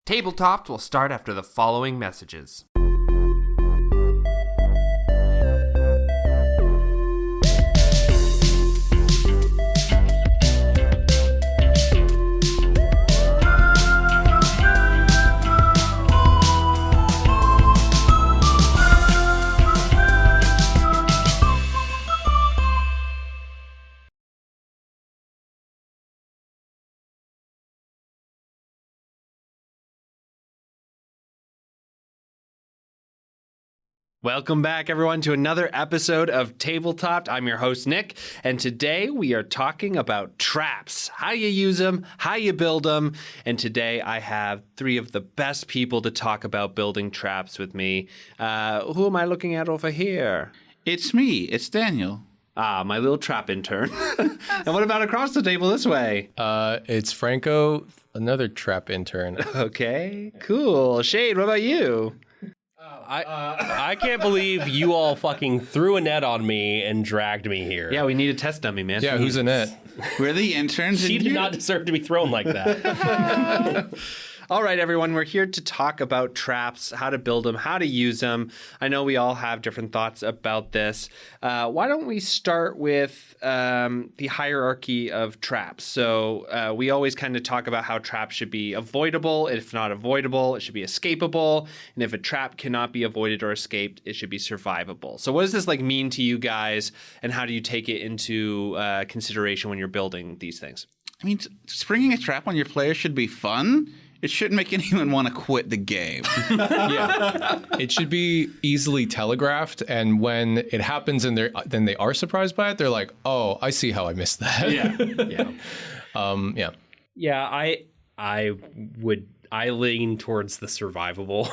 Tabletop will start after the following messages. Welcome back, everyone, to another episode of Tabletop. I'm your host, Nick, and today we are talking about traps, how you use them, how you build them, and today I have three of the best people to talk about building traps with me. Who am I looking at over here? It's me. It's Daniel. Ah, my little trap intern. And what about across the table this way? It's Franco, another trap intern. Okay, cool. Shade, what about you? I can't believe you all fucking threw a net on me and dragged me here. Yeah, we need a test dummy, man. Yeah, who's in it? We're the interns. She and did you- not deserve to be thrown like that. All right, everyone, we're here to talk about traps, how to build them, how to use them. I know we all have different thoughts about this. Why don't we start with the hierarchy of traps? So we always kind of talk about how traps should be avoidable. If not avoidable, it should be escapable. And if a trap cannot be avoided or escaped, it should be survivable. So what does this mean to you guys, and how do you take it into consideration when you're building these things? I mean, springing a trap on your player should be fun. It shouldn't make anyone want to quit the game. Yeah. It should be easily telegraphed, and when it happens and then they are surprised by it, they're like, oh, I see how I missed that. Yeah. Yeah, I lean towards the survivable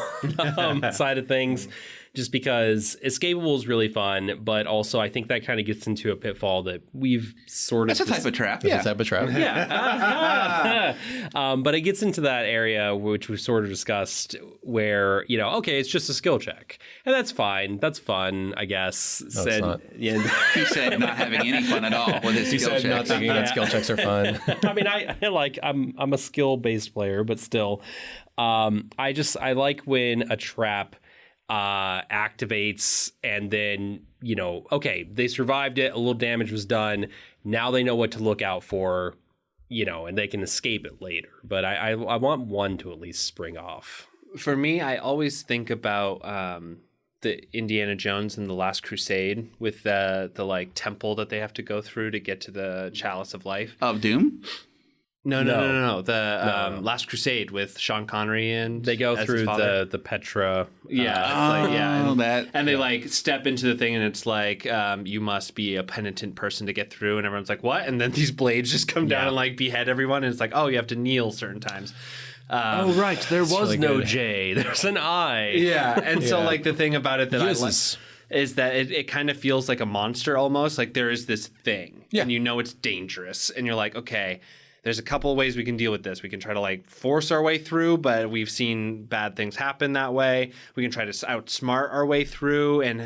side of things, just because escapable is really fun, but also I think that kind of gets into a pitfall that we've sort of... That's a type of trap. It's a type of trap. Yeah. But it gets into that area which we've sort of discussed where, okay, it's just a skill check. And that's fine. That's fun, I guess. No, it's not. Yeah. He said not having any fun at all with his He skill said checks. not thinking that skill checks are fun. I mean, I'm a skill-based player, but still, I like when a trap activates and then, okay, they survived it, a little damage was done. Now they know what to look out for, and they can escape it later. But I want one to at least spring off. For me, I always think about the Indiana Jones and the Last Crusade with the temple that they have to go through to get to the Chalice of Life. Of Doom? No. The Last Crusade with Sean Connery and They go as through his father. the Petra. And they step into the thing and it's like you must be a penitent person to get through, and everyone's like, what? And then these blades just come down and behead everyone, and it's like, oh, you have to kneel certain times. Oh, right. There was really no good. J. There's an I. Yeah, and so Yeah. the thing about it that I like Jesus. is that it kind of feels like a monster almost. Like there is this thing, Yeah. and it's dangerous, and you're like, okay, there's a couple of ways we can deal with this. We can try to force our way through, but we've seen bad things happen that way. We can try to outsmart our way through and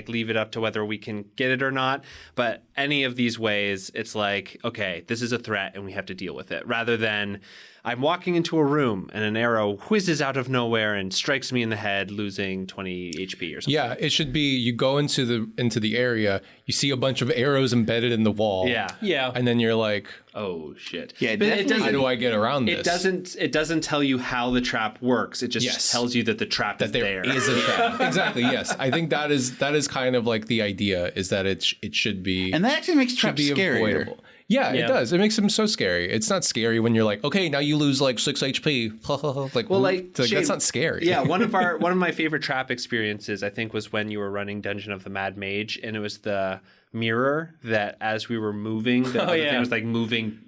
leave it up to whether we can get it or not. But any of these ways, it's like, okay, this is a threat and we have to deal with it, rather than I'm walking into a room and an arrow whizzes out of nowhere and strikes me in the head, losing 20 HP or something. Yeah, it should be you go into the area, you see a bunch of arrows embedded in the wall. Yeah. And then you're like, Oh shit. Yeah, But it definitely. how do I get around It this? doesn't tell you how the trap works. It just Yes. tells you that the trap is there. There is a trap. Exactly, yes. I think that is kind of the idea, is that it should be And that actually makes should traps be scarier. avoidable. Yeah, Yeah. it does. It makes them so scary. It's not scary when you're like, okay, now you lose 6 HP. Shane, that's not scary. Yeah, one of my favorite trap experiences, I think, was when you were running Dungeon of the Mad Mage, and it was the mirror that as we were moving, the other thing was moving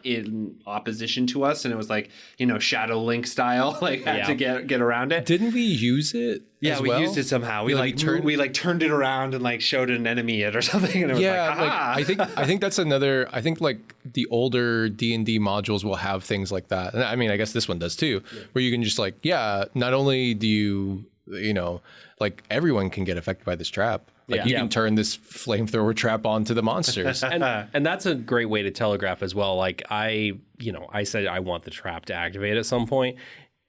in opposition to us, and it was Shadow Link style, had to get around it. Didn't we use it? Yeah, as we well? used it somehow. We turned it around and showed an enemy it or something, and it was I think that's another. I think the older D&D modules will have things like that. And I mean, I guess this one does too, where you can just not only do you everyone can get affected by this trap. You can turn this flamethrower trap onto the monsters. And that's a great way to telegraph as well. I said I want the trap to activate at some point.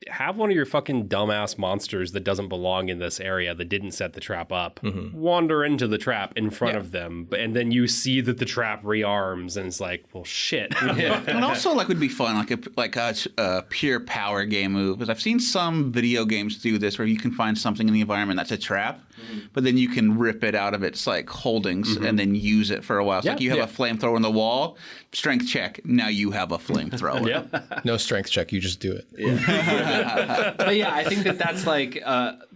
have one of your fucking dumbass monsters that doesn't belong in this area that didn't set the trap up wander into the trap in front of them, and then you see that the trap rearms, and it's like, well, shit. And also, like, would be fun, like a pure power game move. Because I've seen some video games do this, where you can find something in the environment that's a trap, but then you can rip it out of its like holdings and then use it for a while. So like you have a flamethrower on the wall, strength check. Now you have a flamethrower. No strength check. You just do it. But yeah, I think that's like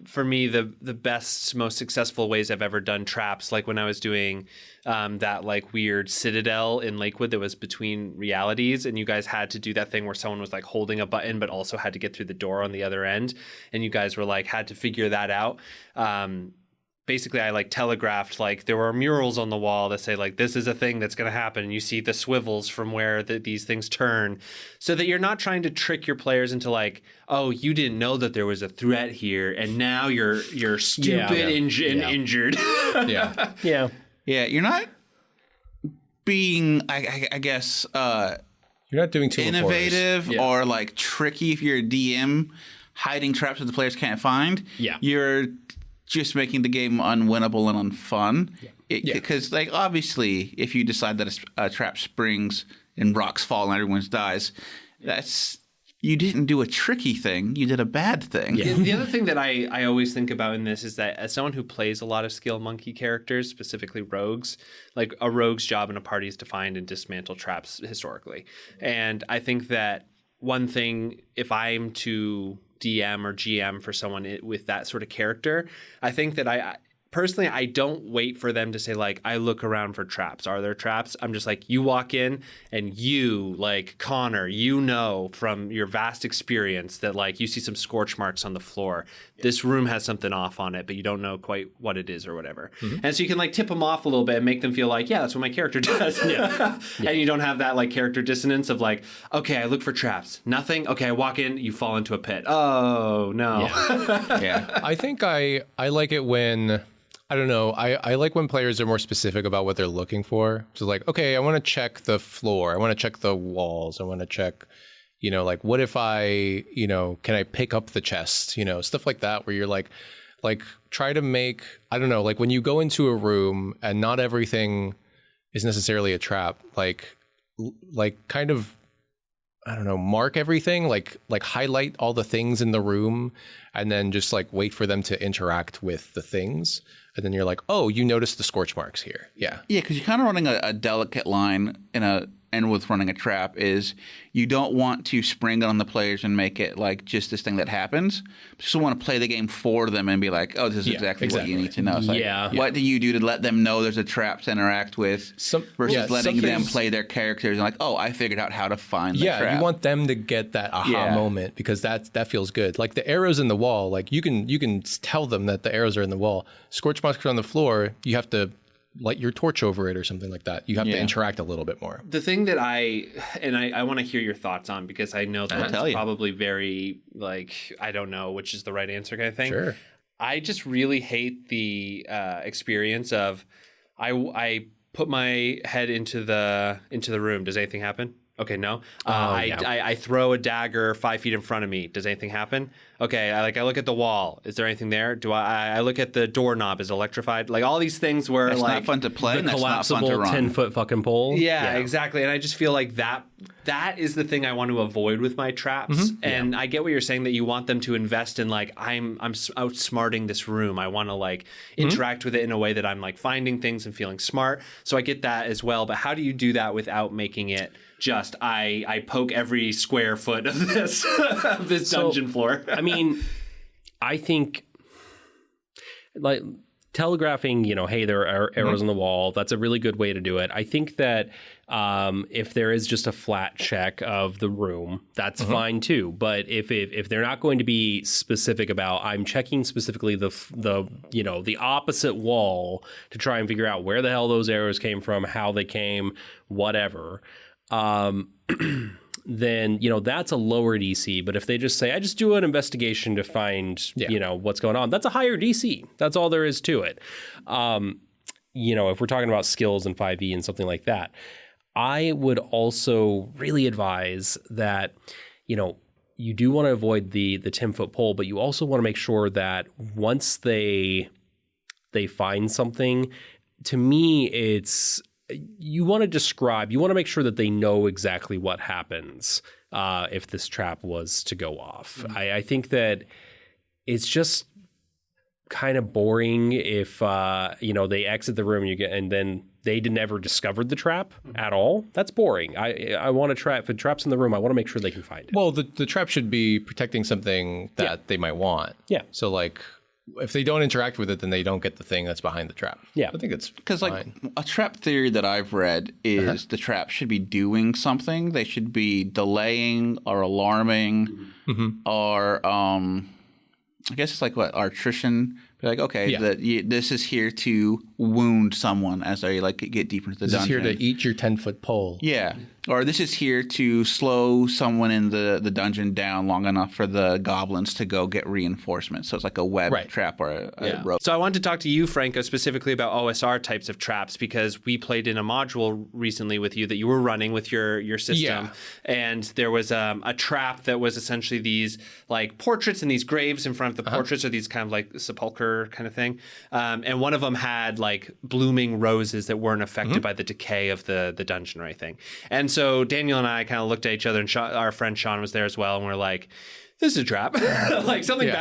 for me the best, most successful ways I've ever done traps. Like when I was doing that like weird citadel in Lakewood that was between realities, and you guys had to do that thing where someone was like holding a button but also had to get through the door on the other end, and you guys were like had to figure that out. Basically, I like telegraphed, like there were murals on the wall that say like this is a thing that's going to happen, and you see the swivels from where these things turn, so that you're not trying to trick your players into like, oh, you didn't know that there was a threat here, and now you're stupid and injured. Yeah. You're not being, I guess, You're not doing too innovative or like tricky if you're a DM, hiding traps that the players can't find. You're just making the game unwinnable and unfun. Because, like, obviously, if you decide that a trap springs and rocks fall and everyone dies, you didn't do a tricky thing. You did a bad thing. The other thing that I always think about in this is that as someone who plays a lot of skill monkey characters, specifically rogues, like a rogue's job in a party is to find and dismantle traps historically. And I think that one thing, if I'm to DM or GM for someone with that sort of character, I think that I personally, I don't wait for them to say like, I look around for traps. Are there traps? I'm just like, you walk in and you, like Connor, you know from your vast experience that like you see some scorch marks on the floor. This room has something off on it, but you don't know quite what it is or whatever. And so you can like tip them off a little bit and make them feel like, yeah, that's what my character does. And you don't have that like character dissonance of like, okay, I look for traps. Nothing. Okay, I walk in, you fall into a pit. Oh, no. I think I like it when... I don't know. I like when players are more specific about what they're looking for. So like, okay, I want to check the floor. I want to check the walls. I want to check, like what if I, can I pick up the chest? Stuff like that where you're like try to make, I don't know, like when you go into a room and not everything is necessarily a trap, like kind of, I don't know, mark everything, like highlight all the things in the room and then just like wait for them to interact with the things. And then you're like, oh, you noticed the scorch marks here. Yeah, because you're kind of running a delicate line and with running a trap is you don't want to spring it on the players and make it like just this thing that happens. You just want to play the game for them and be like, oh, this is exactly what you need to know. It's like, what do you do to let them know there's a trap to interact with versus letting them play their characters and like, oh, I figured out how to find the trap. Yeah, you want them to get that aha moment because that feels good. Like the arrows in the wall, like you can tell them that the arrows are in the wall. Scorch marks on the floor, you have to light your torch over it or something like that. You have to interact a little bit more. The thing that I want to hear your thoughts on, because I know that's probably very like, I don't know which is the right answer kind of thing. Sure. I just really hate the experience of I put my head into the room. Does anything happen? Okay, no. I throw a dagger 5 feet in front of me. Does anything happen? Okay, I look at the wall. Is there anything there? Do I look at the doorknob? Is it electrified? Like all these things where it's like not fun to play. The and that's collapsible not fun to run. 10-foot fucking pole. Yeah, exactly. And I just feel like that is the thing I want to avoid with my traps. And I get what you're saying that you want them to invest in like I'm outsmarting this room. I want to like interact with it in a way that I'm like finding things and feeling smart. So I get that as well. But how do you do that without making it just I poke every square foot of this dungeon floor? I mean, I think like telegraphing, hey, there are arrows on the wall. That's a really good way to do it. I think that if there is just a flat check of the room, that's fine too. But if they're not going to be specific about, I'm checking specifically the opposite wall to try and figure out where the hell those arrows came from, how they came, whatever. Then, that's a lower DC. But if they just say, I just do an investigation to find, what's going on, that's a higher DC. That's all there is to it. If we're talking about skills and 5e and something like that, I would also really advise that, you do want to avoid the 10-foot pole, but you also want to make sure that once they find something, to me, it's you want to make sure that they know exactly what happens if this trap was to go off. Mm-hmm. I think that it's just kind of boring if they exit the room and then they never discovered the trap at all. That's boring. I want to trap. If a trap's in the room, I want to make sure they can find it. Well, the trap should be protecting something that they might want. Yeah. So like, if they don't interact with it, then they don't get the thing that's behind the trap. Yeah. I think it's because like a trap theory that I've read is the trap should be doing something. They should be delaying or alarming or I guess it's like what attrition. Be like, okay, this is here to wound someone as they like get deeper into the dungeon. This is here to eat your 10-foot pole. Yeah. Or this is here to slow someone in the dungeon down long enough for the goblins to go get reinforcements. So it's like a web trap or a rope. So I wanted to talk to you, Franco, specifically about OSR types of traps, because we played in a module recently with you that you were running with your system. Yeah. And there was a trap that was essentially these like portraits and these graves in front of the portraits are these kind of like sepulcher kind of thing. And one of them had like blooming roses that weren't affected by the decay of the dungeon or anything. And so Daniel and I kind of looked at each other, and our friend Sean was there as well, and we're like, this is a trap. Like something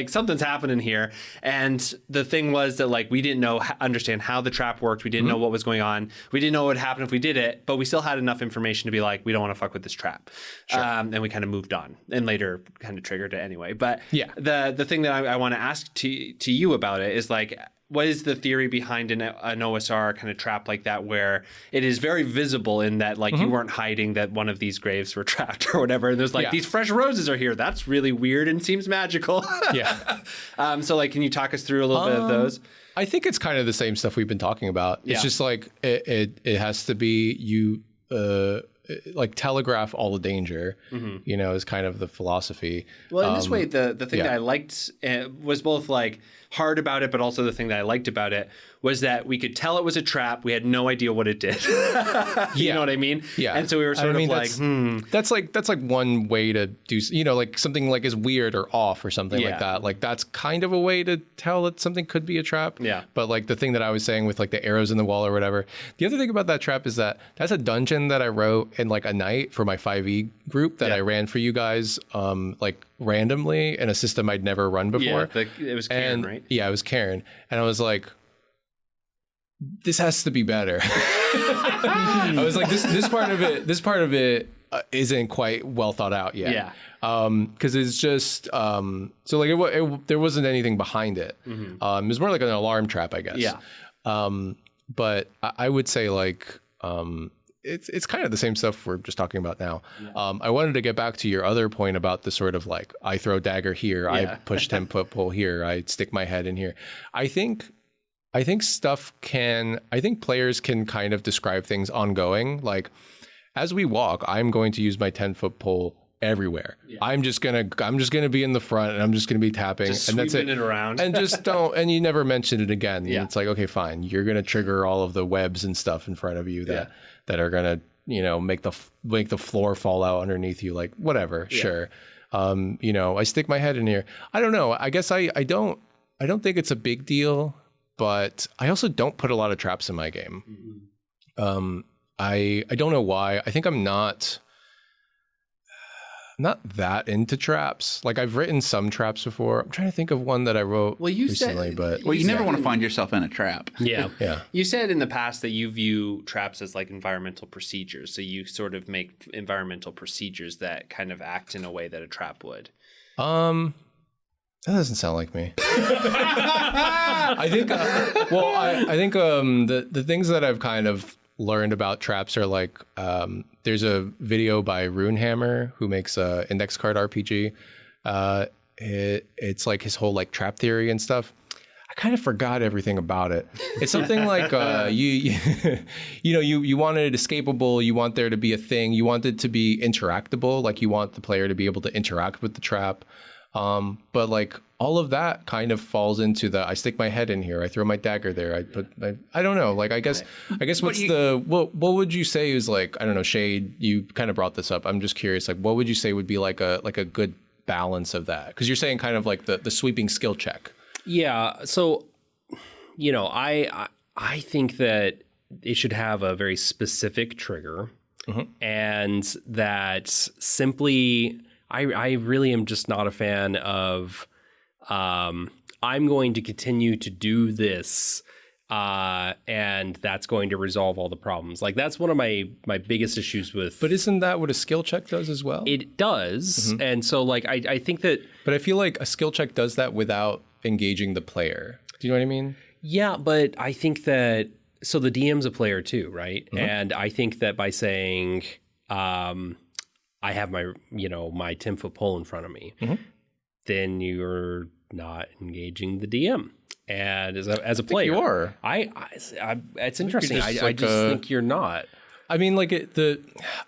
something's happening here. And the thing was that like we didn't understand how the trap worked. We didn't know what was going on. We didn't know what would happen if we did it, but we still had enough information to be like, we don't want to fuck with this trap. Sure. And we kind of moved on, and later kind of triggered it anyway. But the thing that I want to ask to you about it is like, what is the theory behind an OSR kind of trap like that, where it is very visible in that like you weren't hiding that one of these graves were trapped or whatever, and there's like these fresh roses are here. That's really weird and seems magical. So like, can you talk us through a little bit of those? I think it's kind of the same stuff we've been talking about. It's just like it has to be you like telegraph all the danger, is kind of the philosophy. Well, in this way, the thing that I liked was both like hard about it, but also the thing that I liked about it was that we could tell it was a trap. We had no idea what it did. You know what I mean? Yeah. And so we were sort of like, That's like one way to do, like something like is weird or off or something like that. Like that's kind of a way to tell that something could be a trap. Yeah. But like the thing that I was saying with like the arrows in the wall or whatever. The other thing about that trap is that that's a dungeon that I wrote in like a night for my 5e group that I ran for you guys like randomly in a system I'd never run before. Yeah, it was Karen, right? Yeah, it was Karen. And I was like, this has to be better. I was like, this part of it isn't quite well thought out yet. Yeah. Because it's just so like there wasn't anything behind it. It was more like an alarm trap, I guess. Yeah. But I would say like it's kind of the same stuff we're just talking about now. Yeah. I wanted to get back to your other point about the sort of like I throw dagger here, I push 10-foot pole here, I stick my head in here. I think players can kind of describe things ongoing. Like as we walk, I'm going to use my 10-foot pole everywhere. Yeah. I'm just gonna be in the front, and I'm just gonna be tapping, and that's it. Around. And just don't. And you never mention it again. Yeah. It's like, okay, fine. You're gonna trigger all of the webs and stuff in front of you that are gonna make the floor fall out underneath you. Like whatever. Yeah. Sure. I stick my head in here. I don't know. I guess I don't think it's a big deal. But I also don't put a lot of traps in my game. I don't know why. I think I'm not that into traps. Like I've written some traps before. I'm trying to think of one that I wrote recently. You never want to find yourself in a trap. Yeah. You said in the past that you view traps as like environmental procedures. So you sort of make environmental procedures that kind of act in a way that a trap would. That doesn't sound like me. I think. I think the things that I've kind of learned about traps are like there's a video by Runehammer who makes a index card RPG. It's like his whole like trap theory and stuff. I kind of forgot everything about it. It's something like you want it escapable. You want there to be a thing. You want it to be interactable. Like you want the player to be able to interact with the trap. But like all of that kind of falls into the I stick my head in here, I throw my dagger there, I don't know. Like I guess what would you say is like, I don't know, Shade, you kind of brought this up. I'm just curious, like what would you say would be like a good balance of that? Because you're saying kind of like the sweeping skill check. Yeah. So, I think that it should have a very specific trigger, and that simply, I really am just not a fan of, I'm going to continue to do this, and that's going to resolve all the problems. Like that's one of my biggest issues with. But isn't that what a skill check does as well? It does, and so like I think that. But I feel like a skill check does that without engaging the player. Do you know what I mean? Yeah, but I think that so the DM's a player too, right? And I think that by saying I have my my 10-foot pole in front of me, then you're not engaging the DM. And as a player, you are. I it's interesting. I just think you're not. I mean, like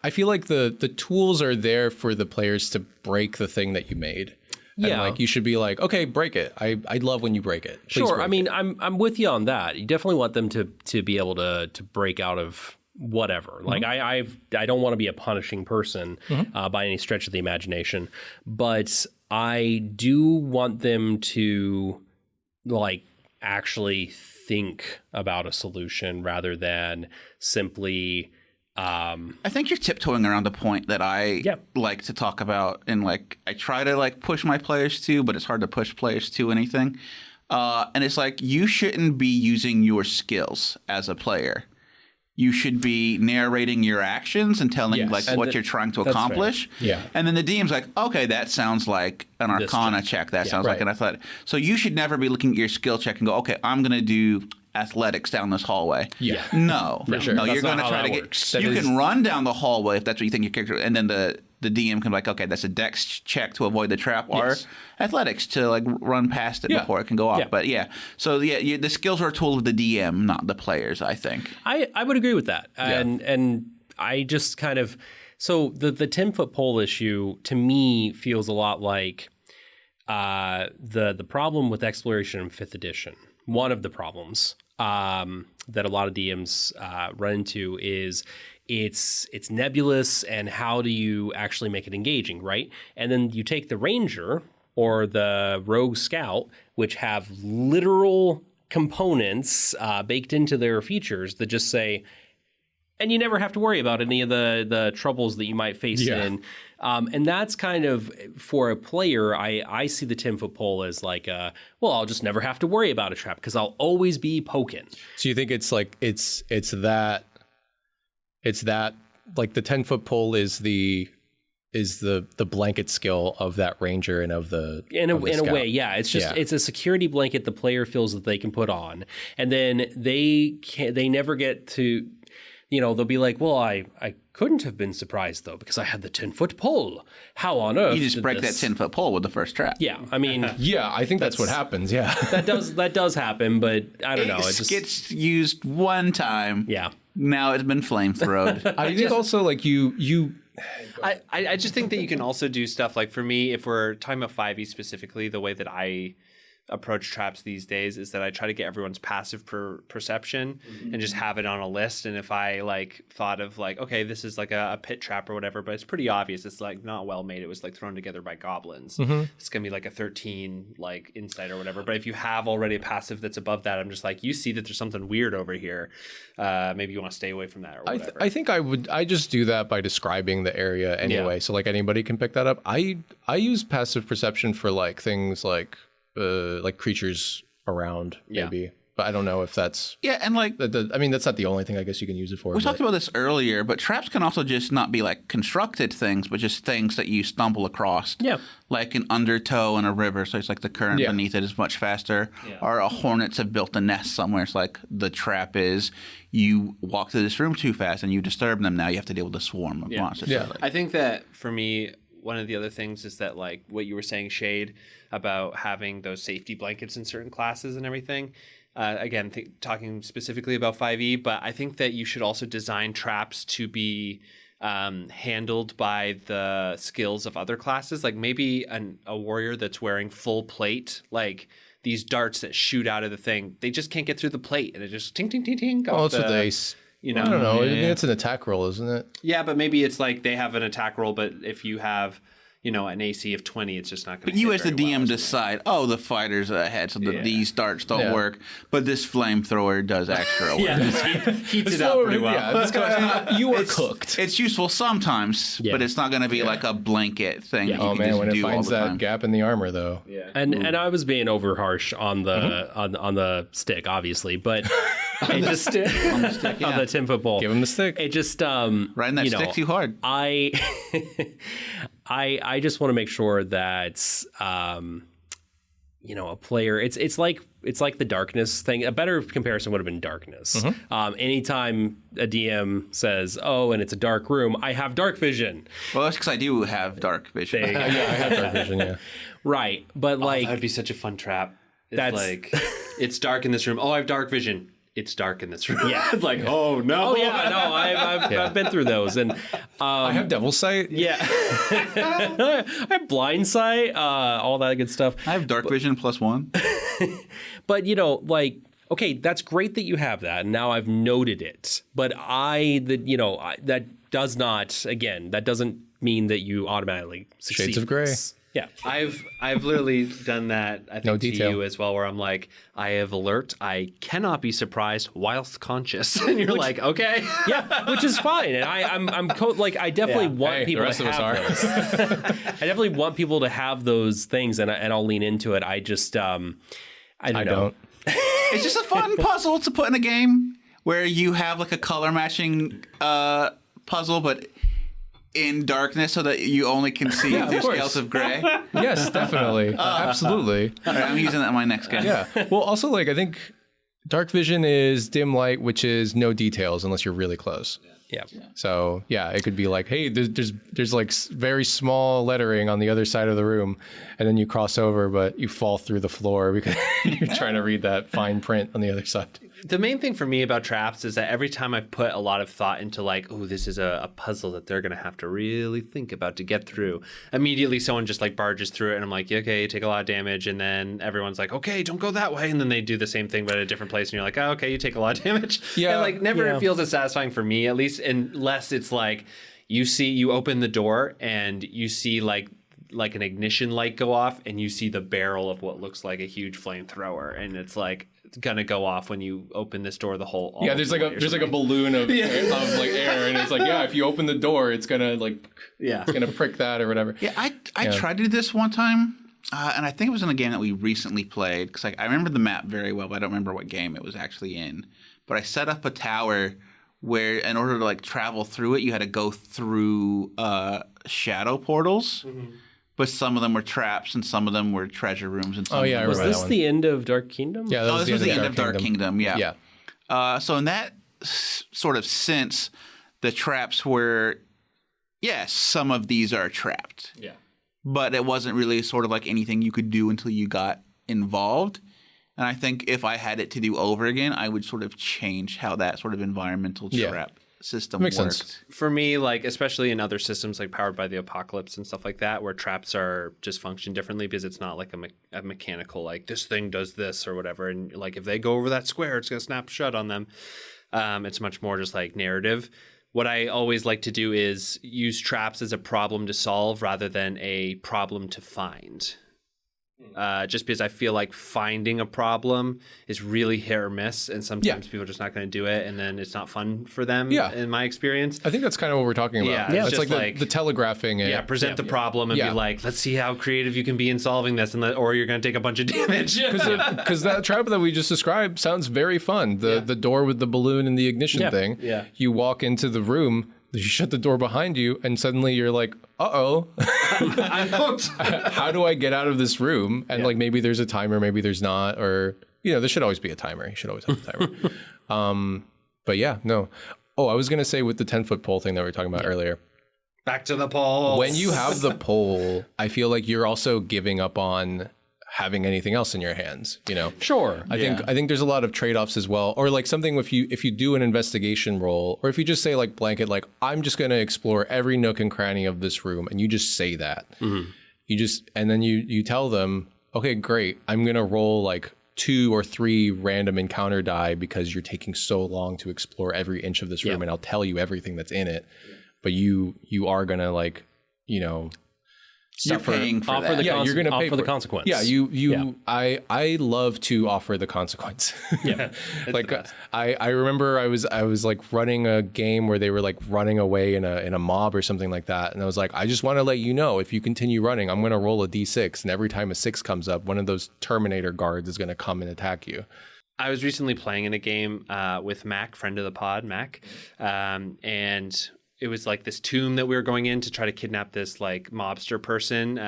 I feel like the tools are there for the players to break the thing that you made. Yeah, and like you should be like, okay, break it. I love when you break it. Please sure. break I mean, it. I'm with you on that. You definitely want them to be able to break out of whatever. Like I don't want to be a punishing person by any stretch of the imagination, but I do want them to like actually think about a solution rather than simply. I think you're tiptoeing around the point that I like to talk about, and like I try to like push my players to, but it's hard to push players to anything. And it's like you shouldn't be using your skills as a player. You should be narrating your actions and telling like what you're trying to accomplish. Fair. Yeah. And then the DM's like, okay, that sounds like an Arcana check. That sounds like an athletic. So you should never be looking at your skill check and go, okay, I'm going to do athletics down this hallway. Yeah. No. sure. No, That's you're going to not try how to that get. works. You can run down the hallway if that's what you think your character. And then the DM can be like, okay, that's a dex check to avoid the trap, or athletics to like run past it before it can go off. Yeah. But so the skills are a tool of the DM, not the players, I think. I would agree with that. And I just kind of so the 10-foot pole issue to me feels a lot like the problem with exploration in 5th edition. One of the problems that a lot of DMs run into is it's nebulous, and how do you actually make it engaging, right? And then you take the ranger or the rogue scout, which have literal components baked into their features that just say, and you never have to worry about any of the troubles that you might face in. And that's kind of, for a player, I see the 10-foot pole as like, I'll just never have to worry about a trap because I'll always be poking. So you think it's like it's that like the 10-foot pole is the blanket skill of that ranger and of the in a scout. way, yeah. It's just it's a security blanket the player feels that they can put on, and then they never get to. They'll be like, well, I couldn't have been surprised, though, because I had the 10-foot pole. How on earth? You just break that 10-foot pole with the first trap. Yeah, I mean... yeah, I think that's what happens, yeah. that does happen, but I don't know. It just gets used one time. Yeah. Now it's been flamethrowed. I think also, like, you... I just think that you can also do stuff like, for me, if we're talking about 5e specifically, the way that I approach traps these days is that I try to get everyone's passive perception and just have it on a list. And if I like thought of like, okay, this is like a pit trap or whatever, but it's pretty obvious it's like not well made, it was like thrown together by goblins, it's gonna be like a 13 like insight or whatever. But if you have already a passive that's above that, I'm just like, you see that there's something weird over here, maybe you want to stay away from that or whatever. I think I just do that by describing the area anyway, so like anybody can pick that up. I use passive perception for like things like creatures around maybe, but I don't know if that's and like I mean that's not the only thing I guess you can use it for. We talked about this earlier, but traps can also just not be like constructed things, but just things that you stumble across. Yeah, like an undertow in a river, so it's like the current beneath it is much faster. Or a hornets have built a nest somewhere. It's like the trap is you walk through this room too fast and you disturb them. Now you have to deal with a swarm of monsters. Yeah, I think that for me, one of the other things is that like what you were saying, Shade, about having those safety blankets in certain classes and everything. Again, talking specifically about 5e, but I think that you should also design traps to be handled by the skills of other classes. Like maybe a warrior that's wearing full plate, like these darts that shoot out of the thing, they just can't get through the plate, and it just ting ting ting ting. Well, that's what they. You know, I don't know. I mean, it's an attack roll, isn't it? Yeah, but maybe it's like they have an attack roll, but if you have, you know, an AC of 20, it's just not going to. But you as the DM decide, oh, the fighter's ahead, so these darts don't work, but this flamethrower does extra work. Heats it up pretty well. Yeah, this guy's you are cooked. It's useful sometimes, but it's not going to be like a blanket thing. Yeah. That you can just when do it finds all the that time. gap in the armor, though. Yeah. And I was being over harsh on the on the stick, obviously, but it just on the stick, on the 10-foot pole. Give him the stick. It just Riding that stick too hard. I just want to make sure that you know, a player, it's like the darkness thing. A better comparison would have been darkness. Anytime a DM says, "Oh, and it's a dark room," I have dark vision. Well, that's because I do have dark vision. Yeah, I have dark vision. Yeah. Right, but like that'd be such a fun trap. It's That's- like it's dark in this room. Oh, I have dark vision. It's dark in this room. Yeah, it's like oh no. oh yeah, no, I've been through those, and I have Devil's Sight. yeah, I have blind sight, all that good stuff. I have dark vision +1. But you know, like, okay, that's great that you have that, and now I've noted it. But that does not, again, that doesn't mean that you automatically succeed. Shades of Grey. Yeah. I've literally done that, I think, No to detail. you as well, where I'm like, I have alert, I cannot be surprised whilst conscious. And you're like, okay. Yeah, which is fine. And I definitely want Hey, people the rest to of us have are. those. I definitely want people to have those things, and I'll lean into it. I just, I don't know. It's just a fun puzzle to put in a game where you have like a color matching puzzle, but in darkness so that you only can see through course. scales of gray. Yes, definitely. Absolutely. All right, I'm using that in my next game. Yeah. Well, also, like, I think dark vision is dim light, which is no details unless you're really close. Yeah. So yeah, it could be like, hey, there's like very small lettering on the other side of the room, and then you cross over, but you fall through the floor because you're trying to read that fine print on the other side. The main thing for me about traps is that every time I put a lot of thought into like, oh, this is a puzzle that they're going to have to really think about to get through, immediately someone just like barges through it and I'm like, yeah, okay, you take a lot of damage. And then everyone's like, okay, don't go that way. And then they do the same thing, but at a different place. And you're like, oh, okay, you take a lot of damage. Yeah. And like never Yeah. feels as satisfying for me, at least, unless it's like you open the door and you see like an ignition light go off and you see the barrel of what looks like a huge flamethrower. And it's like, it's gonna go off when you open this door. Yeah, there's like a balloon of like air, and it's like, yeah, if you open the door, it's gonna it's gonna prick that or whatever. Yeah, I tried to do this one time, and I think it was in a game that we recently played, because I remember the map very well, but I don't remember what game it was actually in. But I set up a tower where, in order to like travel through it, you had to go through shadow portals. Mm-hmm. But some of them were traps, and some of them were treasure rooms, and some Oh, yeah, I Was remember this that one. the end of Dark Kingdom? Yeah, that this was the end of Dark Dark Kingdom. Yeah. Yeah. So in that sort of sense, the traps were, yes, some of these are trapped. Yeah. But it wasn't really sort of like anything you could do until you got involved. And I think if I had it to do over again, I would sort of change how that sort of environmental trap system Makes worked. sense. For me, like especially in other systems like Powered by the Apocalypse and stuff like that, where traps are just function differently because it's not like a mechanical like this thing does this or whatever, and like if they go over that square, it's gonna snap shut on them. It's much more just like narrative. What I always like to do is use traps as a problem to solve rather than a problem to find. Just because I feel like finding a problem is really hit or miss, and sometimes people are just not going to do it, and then it's not fun for them. Yeah. In my experience. I think that's kind of what we're talking about. Yeah, it's It's just like the telegraphing it. Present the problem and be like, let's see how creative you can be in solving this, or you're going to take a bunch of damage. Because that trap that we just described sounds very fun. The door with the balloon and the ignition thing. Yeah. You walk into the room, you shut the door behind you, and suddenly you're like, uh-oh. I'm hooked. How do I get out of this room? And like maybe there's a timer, maybe there's not, or there should always be a timer. You should always have a timer. But yeah, no. Oh, I was gonna say with the 10-foot pole thing that we were talking about earlier. Back to the pole. When you have the pole, I feel like you're also giving up on having anything else in your hands, you know? Sure. I think there's a lot of trade-offs as well. Or like something if you do an investigation roll, or if you just say like blanket, like I'm just going to explore every nook and cranny of this room, and you just say that. And then you tell them, okay, great, I'm going to roll like 2 or 3 random encounter die because you're taking so long to explore every inch of this room, and I'll tell you everything that's in it. But you are going to like, you know, You're paying for that. you're going to pay for the consequence. Yeah, I love to offer the consequence. Like I remember I was like running a game where they were like running away in a mob or something like that, and I was like, I just want to let you know, if you continue running, I'm going to roll a d6, and every time a 6 comes up, one of those Terminator guards is going to come and attack you. I was recently playing in a game with Mac, friend of the pod, Mac, and it was like this tomb that we were going in to try to kidnap this like mobster person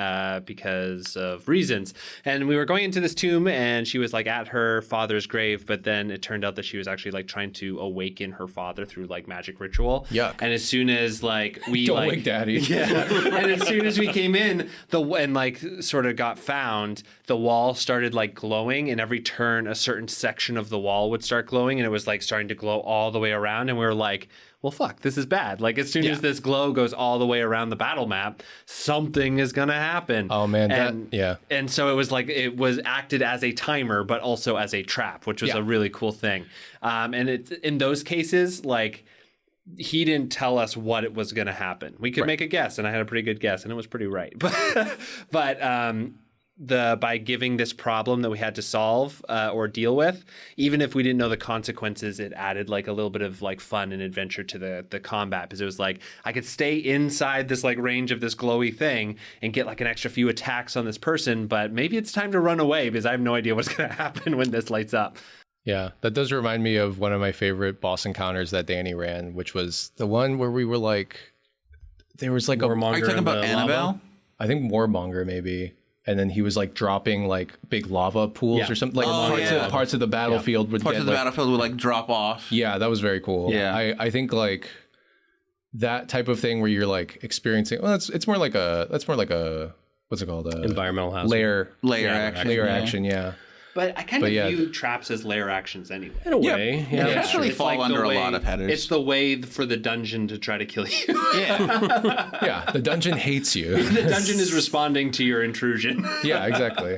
because of reasons. And we were going into this tomb, and she was like at her father's grave, but then it turned out that she was actually like trying to awaken her father through like magic ritual. Yuck. And as soon as like we Don't like wake daddy. Yeah. And as soon as we came in, and like sort of got found, the wall started like glowing, and every turn a certain section of the wall would start glowing, and it was like starting to glow all the way around, and we were like, well, fuck, this is bad. Like, as soon as this glow goes all the way around the battle map, something is going to happen. Oh, man. And so it was like, it was acted as a timer, but also as a trap, which was a really cool thing. And it's in those cases, like, he didn't tell us what it was going to happen. We could make a guess, and I had a pretty good guess, and it was pretty right. But by giving this problem that we had to solve or deal with, even if we didn't know the consequences, it added like a little bit of like fun and adventure to the combat, because it was like I could stay inside this like range of this glowy thing and get like an extra few attacks on this person, but maybe it's time to run away because I have no idea what's going to happen when this lights up. Yeah, that does remind me of one of my favorite boss encounters that Danny ran, which was the one where we were like, there was like Are you talking about Annabelle? I think Warmonger maybe. And then he was like dropping like big lava pools or something. Like parts of the battlefield would parts get of the like, battlefield would like drop off. Yeah, that was very cool. Yeah, I think like that type of thing where you're like experiencing. Well, it's more like a what's it called? Environmental hazard. Layer action. action. Yeah. But I kind of view traps as layer actions anyway. In a way, They actually fall under a lot of headers. It's the way for the dungeon to try to kill you. Yeah, the dungeon hates you. The dungeon is responding to your intrusion. Yeah, exactly.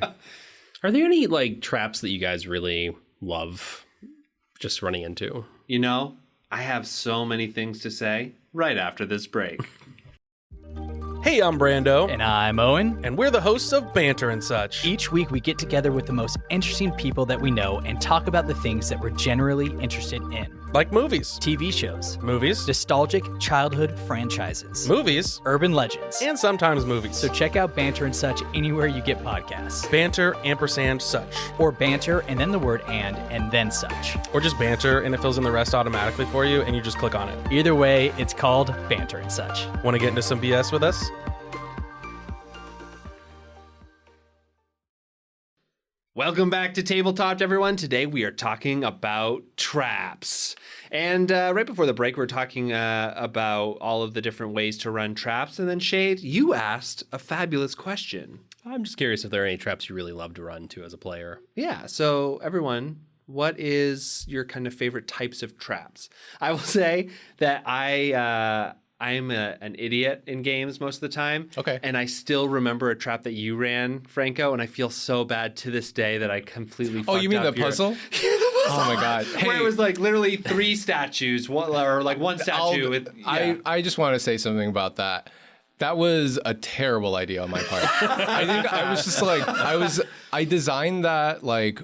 Are there any like traps that you guys really love just running into? You know, I have so many things to say right after this break. Hey, I'm Brando. And I'm Owen. And we're the hosts of Banter and Such. Each week we get together with the most interesting people that we know and talk about the things that we're generally interested in. Like movies, TV shows, movies, nostalgic childhood franchises, movies, urban legends, and sometimes movies. So check out Banter and Such anywhere you get podcasts. Banter, ampersand, such. Or banter and then the word and then such. Or just banter and it fills in the rest automatically for you and you just click on it. Either way, it's called Banter and Such. Want to get into some BS with us? Welcome back to Tabletop, everyone. Today we are talking about traps. And right before the break, we were talking about all of the different ways to run traps. And then, Shade, you asked a fabulous question. I'm just curious if there are any traps you really love to run to as a player. Yeah, so everyone, what is your kind of favorite types of traps? I will say that I'm an idiot in games most of the time. Okay. And I still remember a trap that you ran, Franco, and I feel so bad to this day that I completely fucked up. Oh, you mean the puzzle? Yeah, the puzzle. Oh my God. Where it was like literally 3 statues, or like one statue. I just want to say something about that. That was a terrible idea on my part. I think I was just like, I designed that like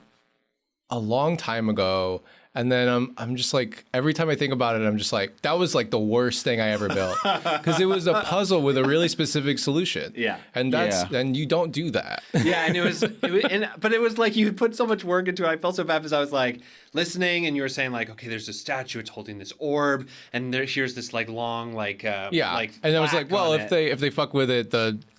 a long time ago. And then I'm just like, every time I think about it, I'm just like, that was like the worst thing I ever built. Because it was a puzzle with a really specific solution. Yeah. And and you don't do that. Yeah, and but it was like you put so much work into it. I felt so bad because I was like listening and you were saying like, okay, there's a statue, it's holding this orb, and here's this like long like and I was like, well, if they fuck with it,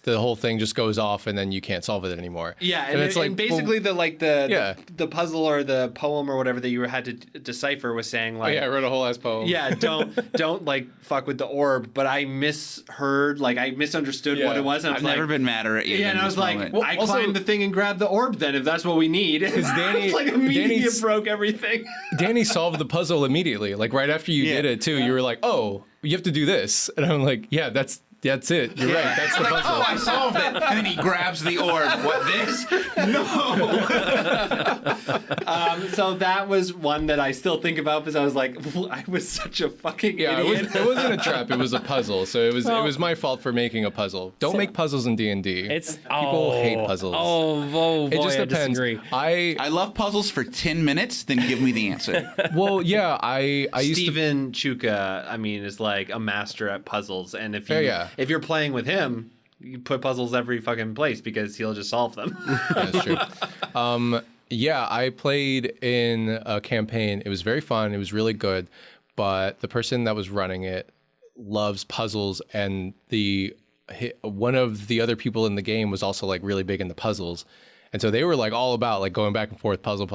the whole thing just goes off and then you can't solve it anymore. Yeah, and it's like, and basically yeah. the puzzle or the poem or whatever that you had to decipher was saying like, I wrote a whole ass poem. Yeah, don't like fuck with the orb. But I misheard, like I misunderstood what it was. And I've never been madder at you. Yeah, and I was like, I climbed the thing and grabbed the orb then, if that's what we need. Because Danny, like immediately broke everything. Danny solved the puzzle immediately. Like right after you did it too, you were like, oh, you have to do this. And I'm like, yeah, that's it. You're right. That's the puzzle. Oh, I solved it. And then he grabs the orb. What, this? No. So that was one that I still think about because I was like, I was such a fucking idiot. It wasn't a trap. It was a puzzle. So it was my fault for making a puzzle. Don't make puzzles in D&D. People hate puzzles. Oh boy, it just depends. I disagree. I love puzzles for 10 minutes, then give me the answer. Well, yeah, I used to... Steven Chuka, I mean, is like a master at puzzles. And if you're playing with him, you put puzzles every fucking place because he'll just solve them. That's true. Yeah, I played in a campaign. It was very fun. It was really good. But the person that was running it loves puzzles, and one of the other people in the game was also like really big into puzzles. And so they were like all about like going back and forth, puzzle.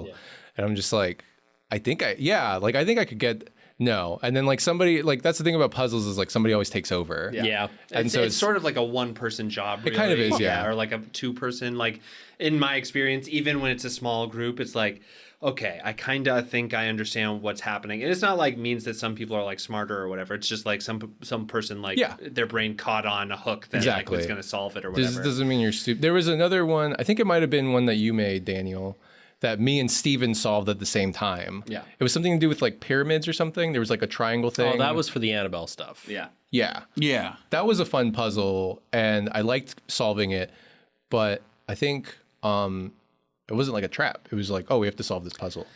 Yeah. And I'm just like, I think I could get... No. And then like somebody, like that's the thing about puzzles is like somebody always takes over. Yeah. And so it's sort of like a one-person job, really. It kind of is, yeah. Or like a two-person, like in my experience, even when it's a small group, it's like, okay, I kind of think I understand what's happening. And it's not like means that some people are like smarter or whatever. It's just like some person like their brain caught on a hook that like was going to solve it or whatever. Doesn't mean you're stupid. There was another one, I think it might have been one that you made, Daniel, that me and Steven solved at the same time. Yeah. It was something to do with like pyramids or something. There was like a triangle thing. Oh, that was for the Annabelle stuff. Yeah. Yeah. That was a fun puzzle and I liked solving it, but I think it wasn't like a trap. It was like, oh, we have to solve this puzzle.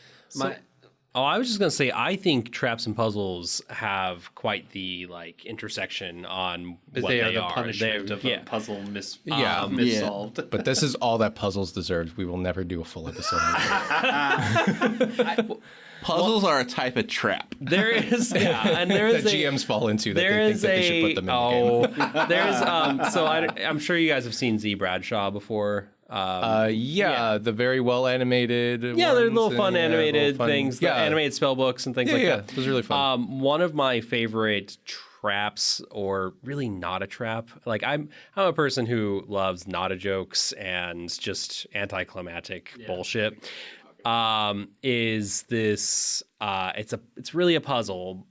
I was just gonna say, I think traps and puzzles have quite the like intersection on what they are the are. punishment of a puzzle missolved. But this is all that puzzles deserves. We will never do a full episode. Puzzles are a type of trap. There is, and there is that GMs fall into that they think that they should put them in the game. There's so I'm sure you guys have seen Z Bradshaw before. The very well animated. Yeah, they're little fun animated things, the animated spell books and things like that. It was really fun. One of my favorite traps, or really not a trap. Like I'm a person who loves not a jokes and just anticlimactic bullshit. Is this? It's really a puzzle.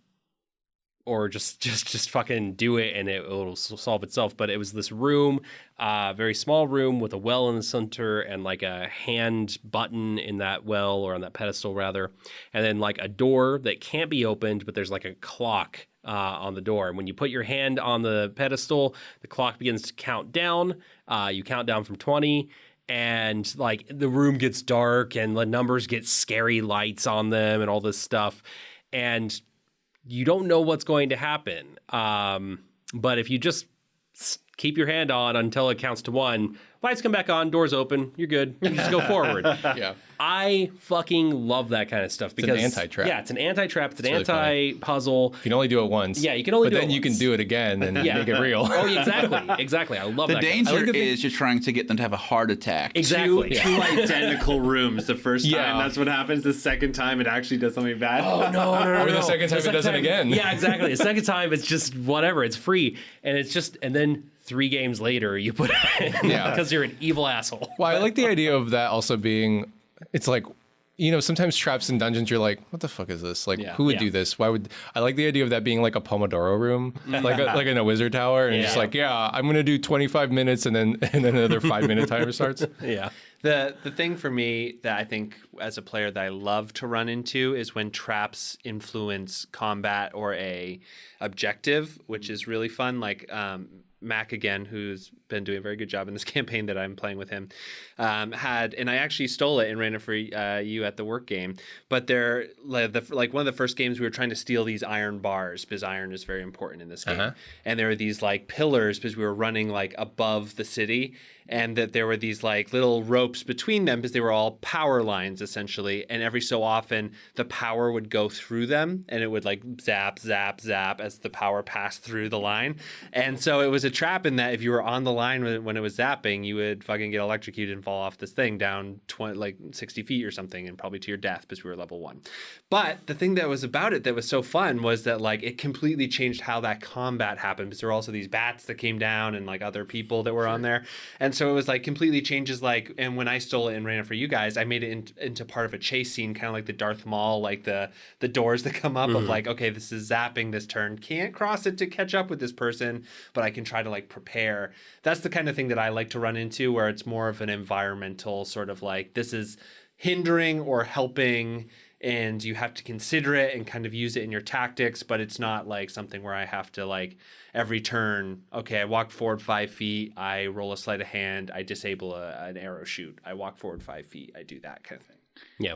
Or just fucking do it and it'll solve itself. But it was this room, very small room with a well in the center and like a hand button in that well, or on that pedestal rather, and then like a door that can't be opened, but there's like a clock on the door. And when you put your hand on the pedestal, the clock begins to count down. You count down from 20. And like the room gets dark and the numbers get scary lights on them and all this stuff. And you don't know what's going to happen. But if you just keep your hand on until it counts to 1, lights come back on, doors open, you're good. You just go forward. Yeah. I fucking love that kind of stuff because it's an anti-trap. Yeah, it's an anti-trap. It's an anti-puzzle. You can only do it once. Yeah, you can only do it once. But then you can do it again and make it real. Oh, exactly. I love that. The danger is you're trying to get them to have a heart attack. Exactly. Two identical rooms the first time. That's what happens. The second time, it actually does something bad. Oh, no. Or the second time it does it again. Yeah, exactly. The second time, it's just whatever. It's free. And it's just, and then 3 games later, you put it in because you're an evil asshole. Well, I like the idea of that also being, it's like, you know, sometimes traps in dungeons, you're like, what the fuck is this? Like, who would do this? Why would... I like the idea of that being like a Pomodoro room, like in a wizard tower. And it's like, I'm going to do 25 minutes and then another 5-minute timer starts. Yeah. The thing for me that I think as a player that I love to run into is when traps influence combat or a objective, which is really fun. Like, Mac again, who's been doing a very good job in this campaign that I'm playing with him, had, and I actually stole it and ran it for you at the work game. But they're like one of the first games we were trying to steal these iron bars because iron is very important in this game. And there were these like pillars because we were running like above the city, and that there were these like little ropes between them because they were all power lines essentially, and every so often the power would go through them and it would like zap zap zap as the power passed through the line. And so it was a trap in that if you were on the line when it was zapping, you would fucking get electrocuted and fall off this thing down 60 feet or something, and probably to your death because we were level 1. But the thing that was about it that was so fun was that like it completely changed how that combat happened, because there were also these bats that came down and like other people that were on there. And so it was like completely changes, like, and when I stole it and ran it for you guys, I made it into part of a chase scene, kind of like the Darth Maul, like the doors that come up of like, okay, this is zapping this turn, can't cross it to catch up with this person, but I can try to like prepare. That's the kind of thing that I like to run into, where it's more of an environmental sort of like, this is hindering or helping, and you have to consider it and kind of use it in your tactics, but it's not like something where I have to like every turn, okay, I walk forward 5 feet, I roll a sleight of hand, I disable an arrow shoot. I walk forward 5 feet, I do that kind of thing. Yeah.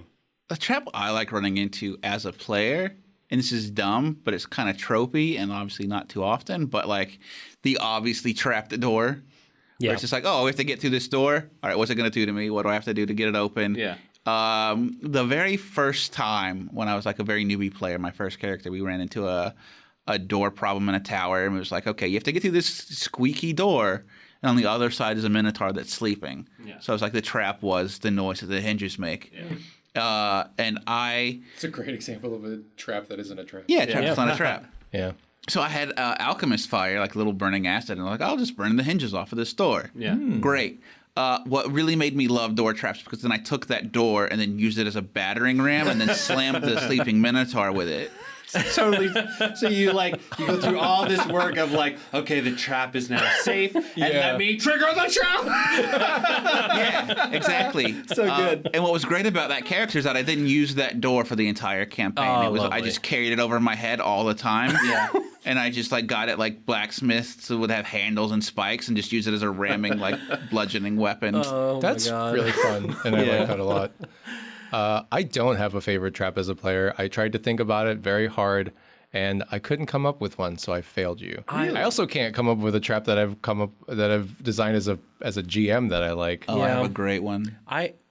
A trap I like running into as a player, and this is dumb, but it's kind of tropey and obviously not too often, but like the obviously trapped door. Yeah. Where it's just like, oh, we have to get through this door. All right, what's it going to do to me? What do I have to do to get it open? Yeah. The very first time when I was like a very newbie player, my first character, we ran into a door problem in a tower, and it was like, okay, you have to get through this squeaky door, and on the other side is a minotaur that's sleeping. Yeah. So it was like the trap was the noise that the hinges make. Yeah. It's a great example of a trap that isn't a trap. Yeah, trap is not a trap. Yeah. So I had alchemist fire, like little burning acid, and I'm like, I'll just burn the hinges off of this door. Yeah. Great. What really made me love door traps, because then I took that door and then used it as a battering ram and then slammed the sleeping minotaur with it. Totally. So you go through all this work of like, okay, the trap is now safe, and let me trigger the trap. Yeah, exactly. So good. And what was great about that character is that I didn't use that door for the entire campaign. I just carried it over my head all the time. Yeah. And I just like got it like blacksmiths, so it would have handles and spikes, and just use it as a ramming like bludgeoning weapon. That's really fun, and I like that a lot. I don't have a favorite trap as a player. I tried to think about it very hard, and I couldn't come up with one, so I failed you. I also can't come up with a trap that I've designed as a GM that I like. I have a great one.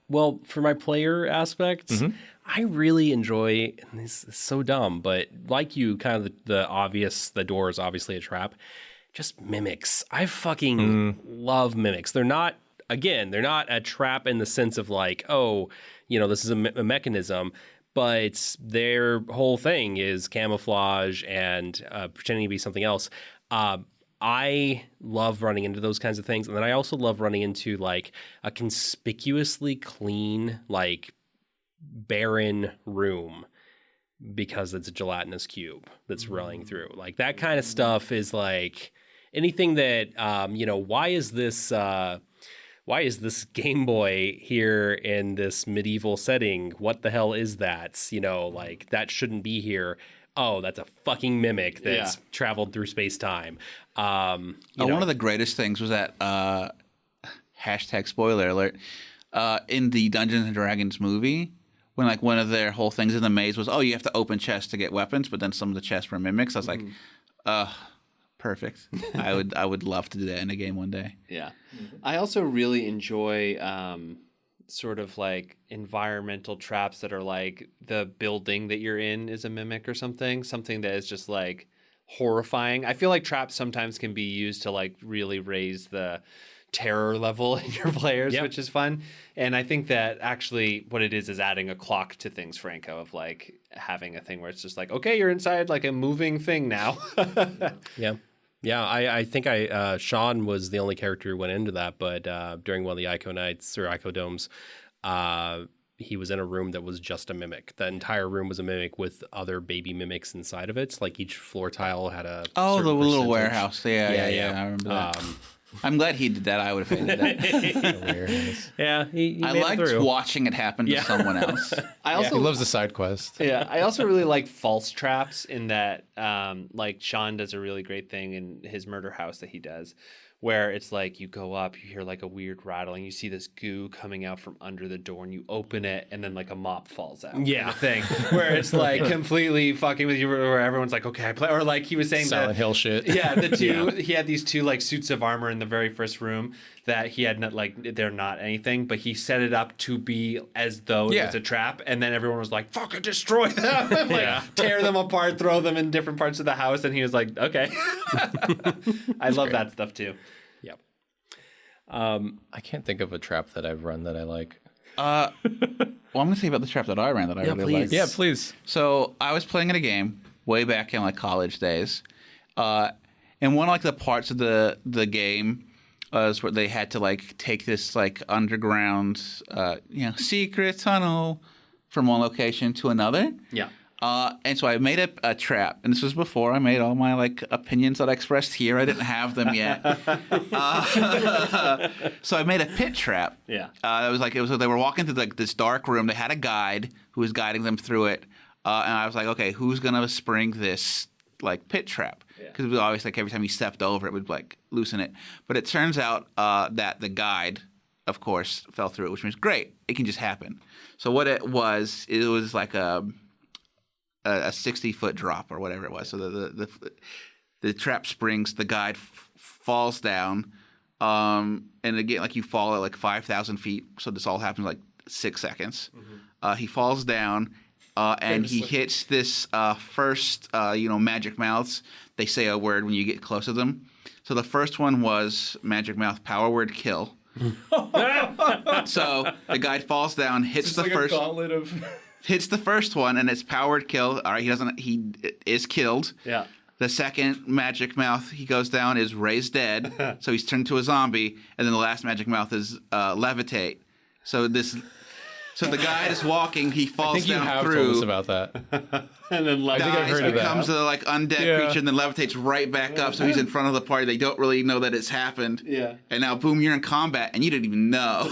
Well, for my player aspects, I really enjoy, and this is so dumb, but like you, kind of the door is obviously a trap. Just mimics. I fucking love mimics. They're not a trap in the sense of like, oh, this is a mechanism, but their whole thing is camouflage and pretending to be something else. I love running into those kinds of things. And then I also love running into like a conspicuously clean, like barren room because it's a gelatinous cube that's rolling through. Like that kind of stuff is like anything that, why is this Game Boy here in this medieval setting? What the hell is that? Like that shouldn't be here. Oh, that's a fucking mimic that's traveled through space-time. One of the greatest things was that hashtag spoiler alert in the Dungeons and Dragons movie, when like one of their whole things in the maze was, oh, you have to open chests to get weapons, but then some of the chests were mimics. I was like, perfect. I would love to do that in a game one day. Yeah. I also really enjoy sort of like environmental traps that are like the building that you're in is a mimic or something that is just like horrifying. I feel like traps sometimes can be used to like really raise the terror level in your players, which is fun. And I think that actually what it is adding a clock to things, Franco, of like having a thing where it's just like, okay, you're inside like a moving thing now. Yeah, I think Sean was the only character who went into that, but during one of the ICO nights or ICO domes, he was in a room that was just a mimic. The entire room was a mimic with other baby mimics inside of it. Like each floor tile had a the little percentage. warehouse. Yeah. I remember that. I'm glad he did that. I would have hated that. Yeah, he I made liked it through. watching it happen to someone else. I He loves the side quest. Yeah, I also really like false traps in that, like Sean does a really great thing in his murder house that he does, where it's like you go up, you hear like a weird rattling, you see this goo coming out from under the door, and you open it, and then like a mop falls out. Yeah. kind of thing where it's like completely fucking with you, where everyone's like, okay, I play, or like he was saying Silent Hill shit. Yeah, the two he had these two like suits of armor in the very first room that he had not like they're not anything, but he set it up to be as though it was a trap, and then everyone was like, fucking destroy them, and like tear them apart, throw them in different parts of the house, and he was like, okay. I love that stuff too. Yep. I can't think of a trap that I've run that I like. Well, I'm going to say about the trap that I ran that I really liked. Yeah, please. So I was playing in a game way back in like college days, and one of like the parts of the game was where they had to like take this like underground, secret tunnel from one location to another. Yeah. And so I made a trap, and this was before I made all my like opinions that I expressed here. I didn't have them yet. So I made a pit trap. Yeah. They were walking through like this dark room. They had a guide who was guiding them through it, and I was like, okay, who's gonna spring this like pit trap? Because it was always like every time you stepped over, it would like loosen it. But it turns out that the guide, of course, fell through it, which means great, it can just happen. So what it was like a 60-foot drop or whatever it was. So the trap springs, the guide falls down, and again, like you fall at like 5,000 feet. So this all happens in like 6 seconds. Mm-hmm. He falls down, and he hits this first, magic mouths. They say a word when you get close to them. So the first one was magic mouth power word kill. So the guide falls down, hits the first. Hits the first one, and it's powered kill. All right, he is killed. Yeah. The second magic mouth he goes down is raised dead, so he's turned to a zombie, and then the last magic mouth is levitate. So the guy is walking, he falls I think you down have through. told us about that. And then I think I've Dies, heard of becomes that. a like undead creature, and then levitates right back up. So he's in front of the party. They don't really know that it's happened. Yeah. And now, boom, you're in combat, and you didn't even know.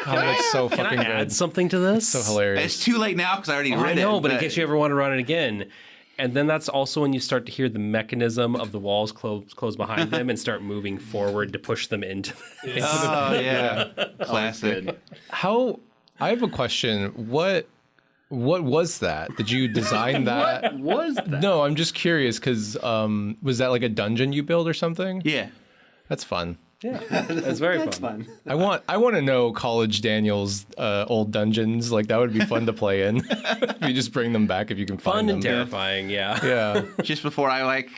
Oh, that's so Can fucking I good. add something to this? So hilarious. It's too late now because I already I read know, it. but in case you ever want to run it again. And then that's also when you start to hear the mechanism of the walls close behind them and start moving forward to push them into the Oh, yeah. Classic. I have a question. What was that? Did you design that? What was that? No, I'm just curious because was that like a dungeon you built or something? Yeah. That's fun. Yeah, that's very That's fun. fun. I want to know College Daniel's old dungeons. Like that would be fun to play in. You just bring them back if you can find Fun them. and terrifying, yeah. Yeah. Just before I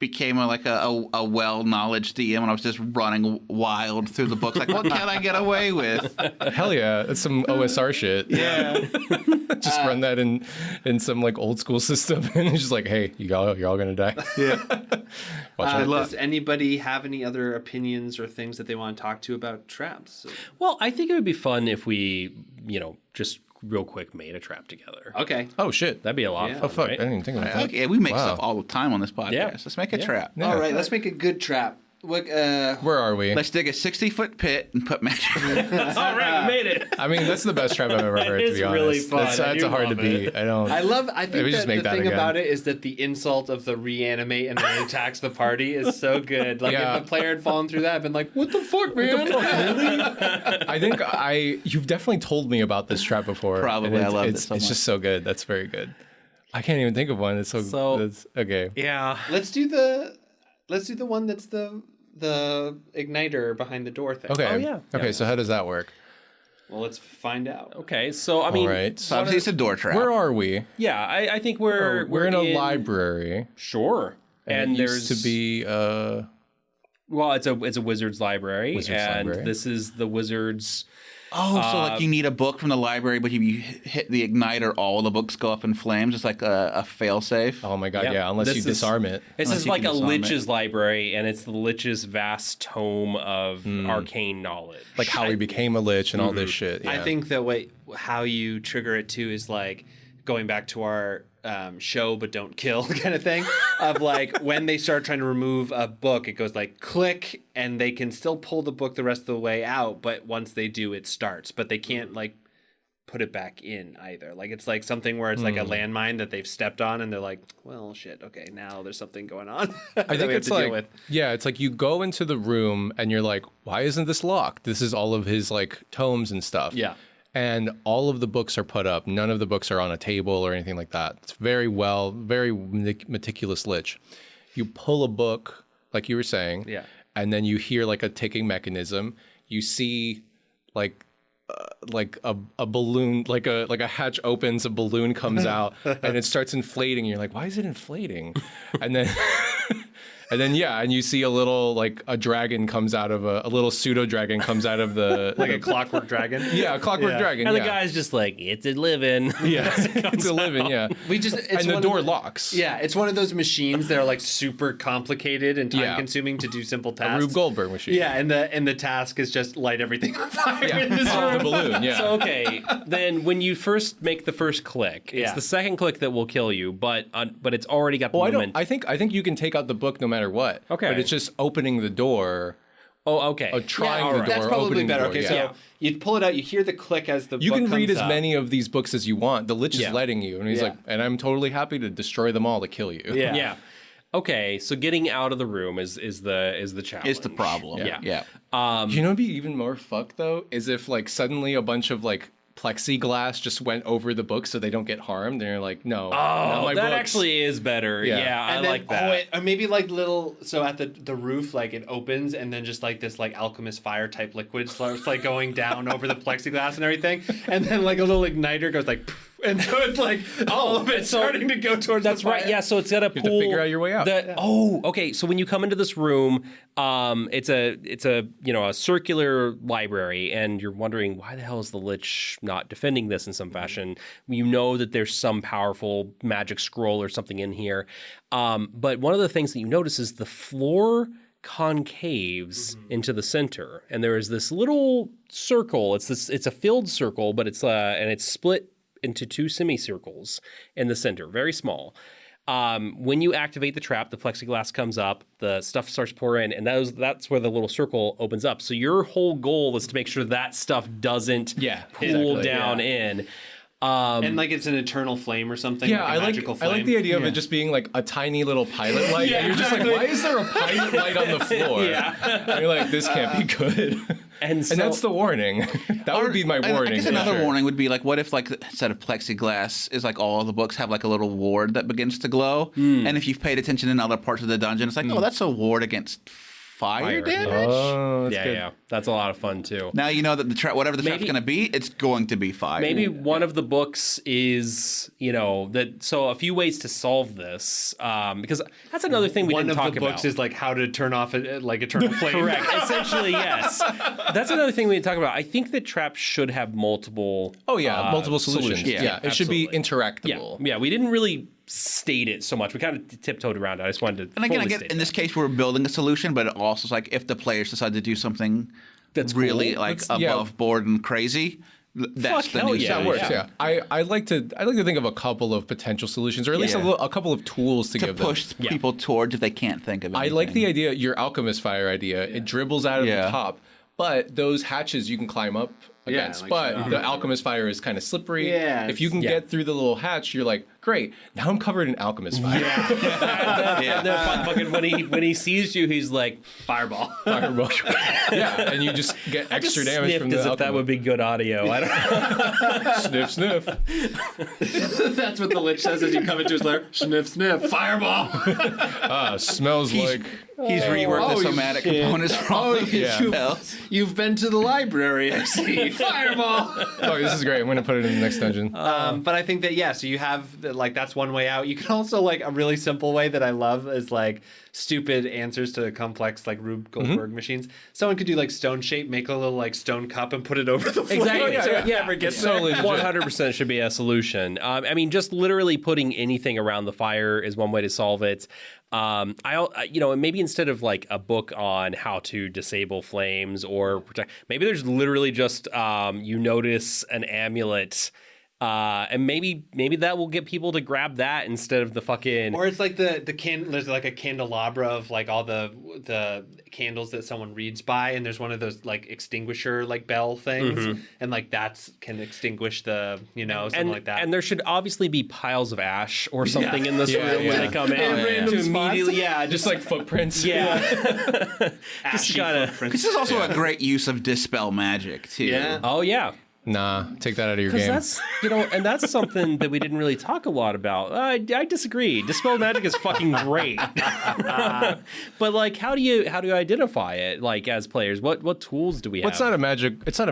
became a well-knowledge DM, and I was just running wild through the books, like, what can I get away with? Hell yeah. That's some OSR shit. Yeah. Just run that in some like old school system and it's just like, hey, you're all gonna die. Yeah. Watch out. Does anybody have any other opinions or things that they want to talk to about traps? Well, I think it would be fun if we, just real quick made a trap together. Okay. Oh shit. That'd be a lot of fun, Oh fuck. right? I didn't even think about that. Okay, we make Wow. stuff all the time on this podcast. Yeah. Let's make a trap. Yeah. All right, let's make a good trap. What, Where are we? Let's dig a 60-foot pit and put magic. All right, we made it. I mean, that's the best trap I've ever heard, to is be honest. really fun. That's I do hard to love beat. it. I think we just that make the that thing again. about it is that the insult of the reanimate and then attacks the party is so good. Like Yeah. if a player had fallen through that, I'd been like, what the fuck, man? I think you've definitely told me about this trap before. Probably. and I love it it's so It's much. just so good. That's very good. I can't even think of one. It's So- that's, okay. Yeah. Let's do the one that's the igniter behind the door thing. Okay. Oh, yeah. Okay. So how does that work? Well, let's find out. Okay, so I mean, All right. So obviously it's a door trap. Where are we? yeah, I think we're in a library. Sure. And it there's used to be well, it's a wizard's library, Wizard's and library. this is the wizard's. Oh, so like you need a book from the library, but if you hit the igniter, all the books go up in flames. It's like a fail-safe. oh my god, Yep. yeah, unless This you is- disarm it. This Unless is you like can a disarm it. lich's library, and it's the lich's vast tome of arcane knowledge. Like how he became a lich and all this shit. I yeah. think that how you trigger it too is like going back to our show but don't kill kind of thing of like when they start trying to remove a book, it goes like click and they can still pull the book the rest of the way out, but once they do, it starts, but they can't like put it back in either. Like it's like something where it's like a landmine that they've stepped on and they're like, well, shit, okay, now there's something going on. I think it's like, yeah, it's like you go into the room and you're like, why isn't this locked? This is all of his like tomes and stuff. Yeah. And all of the books are put up. None of the books are on a table or anything like that. It's very meticulous lich. You pull a book, like you were saying, and then you hear like a ticking mechanism. You see like a balloon, like a hatch opens, a balloon comes out, and it starts inflating. You're like, why is it inflating? And then and you see a little like a dragon comes out of a little pseudo dragon comes out of the like a clockwork dragon. Yeah, a clockwork dragon. And the guy's just like, it's a living. Yeah, it's a living. Yeah, and the door locks. Yeah, it's one of those machines that are like super complicated and time consuming to do simple tasks. A Rube Goldberg machine. Yeah, and the task is just light everything on fire in this room. The balloon. Yeah. So okay, then when you first make the first click, it's the second click that will kill you, but it's already got the moment. I think you can take out the book no matter what. Okay. But it's just opening the door. Oh, okay. Or trying the door. That's probably better. Okay, so you pull it out, you hear the click as the book you can read comes as up. many of these books as you want. The Lich is letting you, and he's like, and I'm totally happy to destroy them all to kill you. Yeah. Okay, so getting out of the room is the challenge. It's the problem. Yeah. You know, what'd be even more fucked though is if like suddenly a bunch of like plexiglass just went over the books so they don't get harmed. And you're like, no, not my that books. Actually is better. Yeah, I like that. Or maybe like little, so at the roof, like it opens and then just like this like alchemist fire type liquid starts like going down over the plexiglass and everything. And then like a little igniter goes like, and so it's like all of it starting to go towards that's the fire. right. Yeah, so it's got a pool. You have to figure out your way out. Okay. So when you come into this room, it's a circular library, and you're wondering why the hell is the Lich not defending this in some fashion? You know that there's some powerful magic scroll or something in here, but one of the things that you notice is the floor concaves into the center, and there is this little circle. It's a filled circle, but it's split into two semicircles in the center, very small. When you activate the trap, the plexiglass comes up, the stuff starts pouring in, and that's where the little circle opens up. So your whole goal is to make sure that stuff doesn't pool down in. And like it's an eternal flame or something. Yeah, like a magical flame. I like the idea of it just being like a tiny little pilot light. And you're just like, why is there a pilot light on the floor? And you're like, this can't be good. And that's the warning. That would be my warning. I guess another warning would be like, what if like instead of plexiglass is like all of the books have like a little ward that begins to glow, and if you've paid attention in other parts of the dungeon, it's like, oh, that's a ward against fire damage. Oh, that's good. Yeah, that's a lot of fun too. Now you know that whatever the trap's going to be, it's going to be fire. Maybe one of the books is, so a few ways to solve this, because that's another thing we didn't talk about. One of the books is like how to turn off like eternal flame. Correct. Essentially, yes. That's another thing we didn't talk about. I think that traps should have multiple. Multiple solutions. Yeah, it should be interactable. Yeah, we didn't really state it so much. We kind of tiptoed around it. I just wanted to. And again, in this case, we're building a solution, but it also is like if the players decide to do something that's really like above board and crazy, that's the new solution. That works. Yeah, I like to think of a couple of potential solutions, or at least a couple of tools to give push them. people towards if they can't think of anything. I like the idea, your alchemist fire idea. It dribbles out of the top, but those hatches you can climb up against. But the alchemist fire is kind of slippery. Yeah, if you can get through the little hatch, you're like, great, now I'm covered in alchemist fire. When he sees you, he's like, fireball. Yeah, and you just get extra damage from the as if that would be good audio. I don't know. Sniff, sniff. That's what the Lich says as you come into his lair. Sniff, sniff. Fireball. Smells like. He's reworked the somatic components from all of his spells. You've been to the library, I see. Fireball. Oh, this is great. I'm going to put it in the next dungeon. But I think that, so you have, like, that's one way out. You can also, like, a really simple way that I love is, like, stupid answers to complex, like, Rube Goldberg machines. Someone could do, like, stone shape, make a little, like, stone cup and put it over the floor. Exactly. So it never gets there. 100% should be a solution. I mean, just literally putting anything around the fire is one way to solve it. Maybe instead of like a book on how to disable flames or protect, maybe there's literally just you notice an amulet And maybe that will get people to grab that instead of the fucking. Or it's like there's like a candelabra of like all the candles that someone reads by, and there's one of those like extinguisher like bell things, and like that's can extinguish the something like that. And there should obviously be piles of ash or something in this room when they come in. random To immediately, Just like footprints. yeah. Just Ashy gotta. footprints. This is also a great use of dispel magic too. Yeah. Oh yeah. Nah, take that out of your Because game. that's and that's something that we didn't really talk a lot about. I disagree. Dispel magic is fucking great, but like, how do you identify it? Like as players, what tools do we have? It's not a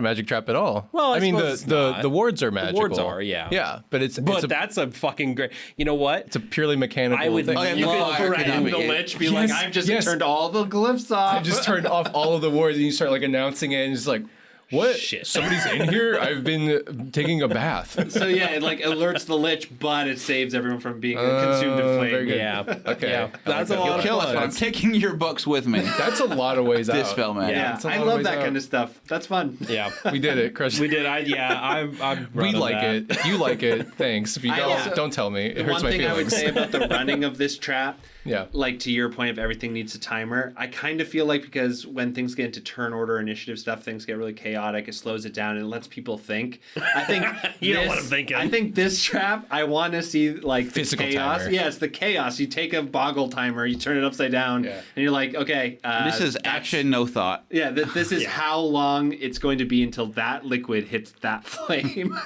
magic trap at all. Well, I mean suppose it's the not. wards are magical. wards are, yeah. Yeah, but that's a fucking great. You know what? it's a purely mechanical I would. thing. Oh, yeah, You Fire could could threaten be the it. lich, be Yes, like, I've just yes. turned all the glyphs off. I just turned off all of the wards, and you start like announcing it, and it's like, what? Shit. Somebody's in here? I've been taking a bath. So yeah, it like alerts the lich, but it saves everyone from being consumed in flame. very good. Yeah. Okay. Yeah. That's a You'll lot of Kill us, fun. but I'm taking your books with me. That's a lot of ways out. Dispel magic. Yeah, It's a I long love ways that out. kind of stuff. That's fun. Yeah. We did it, Crush. We did. I'm We running like that. it. If you like it, thanks. If you I don't, also- don't tell me. It hurts One my thing I would feelings. say about the running of this trap, Yeah. like to your point of everything needs a timer, I kind of feel like because when things get into turn order initiative stuff, things get really chaotic. It slows it down and it lets people think. I think You don't want them thinking. I think this trap, I want to see like the Physical chaos. timer. Yeah, it's the chaos. You take a boggle timer, you turn it upside down, Yeah. and you're like, okay, This is action, no thought. Yeah, this is how long it's going to be until that liquid hits that flame.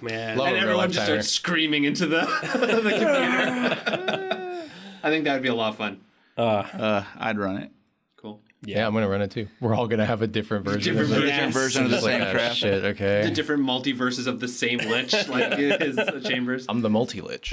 Man. Love And a everyone real-life just timer. starts screaming into the computer. I think that would be a lot of fun. I'd run it. Cool. Yeah, I'm gonna run it too. We're all gonna have a different version. Different of it. version. Version of the Just like, same ah, trap. shit. The Okay. different multiverses of the same lich, like his chambers. I'm the multi-lich.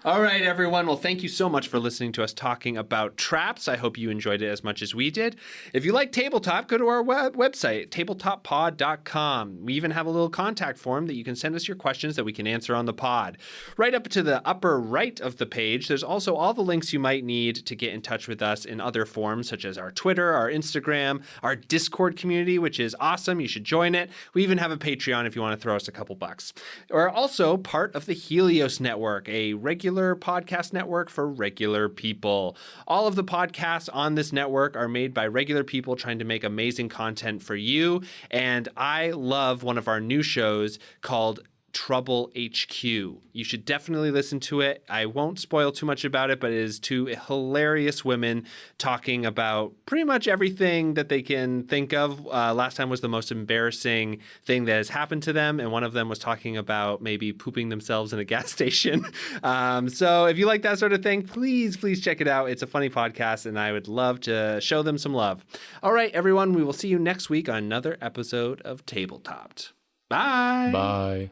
All right, everyone. Well, thank you so much for listening to us talking about traps. I hope you enjoyed it as much as we did. If you like Tabletop, go to our website, tabletoppod.com. We even have a little contact form that you can send us your questions that we can answer on the pod. Right up to the upper right of the page, there's also all the links you might need to get in touch with us in other forms, such as our Twitter, our Instagram, our Discord community, which is awesome. You should join it. We even have a Patreon if you want to throw us a couple bucks. We're also part of the Helios Network, a regular podcast network for regular people. All of the podcasts on this network are made by regular people trying to make amazing content for you. And I love one of our new shows called Trouble HQ. You should definitely listen to it. I won't spoil too much about it, but it is two hilarious women talking about pretty much everything that they can think of. Last time was the most embarrassing thing that has happened to them, and one of them was talking about maybe pooping themselves in a gas station. So if you like that sort of thing, please check it out. It's a funny podcast, and I would love to show them some love. All right, everyone, we will see you next week on another episode of Tabletopped. Bye. Bye.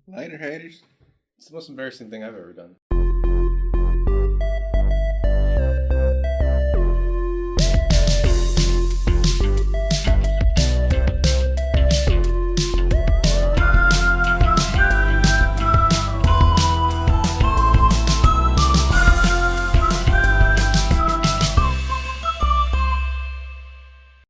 Later, haters. It's the most embarrassing thing I've ever done.